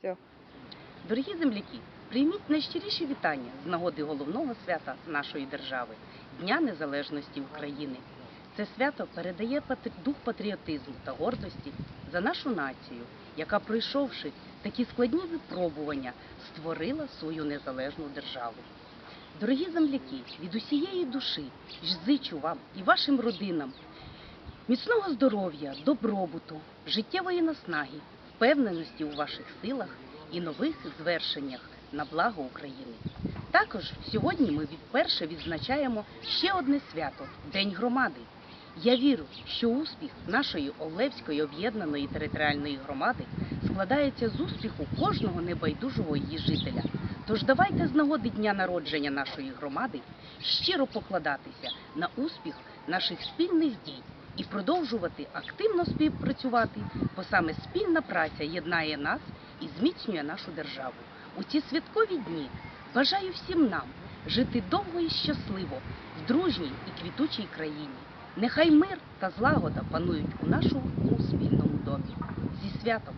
Все. Дорогі земляки, прийміть найщиріші вітання з нагоди головного свята нашої держави – Дня Незалежності України. Це свято передає дух патріотизму та гордості за нашу націю, яка, пройшовши такі складні випробування, створила свою незалежну державу. Дорогі земляки, від усієї душі зичу вам і вашим родинам міцного здоров'я, добробуту, життєвої наснаги, впевненості у ваших силах і нових звершеннях на благо України. Також сьогодні ми вперше відзначаємо ще одне свято – День громади. Я вірю, що успіх нашої Олевської об'єднаної територіальної громади складається з успіху кожного небайдужого її жителя. Тож давайте з нагоди дня народження нашої громади щиро покладатися на успіх наших спільних дій і продовжувати активно співпрацювати, бо саме спільна праця єднає нас і зміцнює нашу державу. У ці святкові дні бажаю всім нам жити довго і щасливо в дружній і квітучій країні. Нехай мир та злагода панують у нашому спільному домі. Зі святом!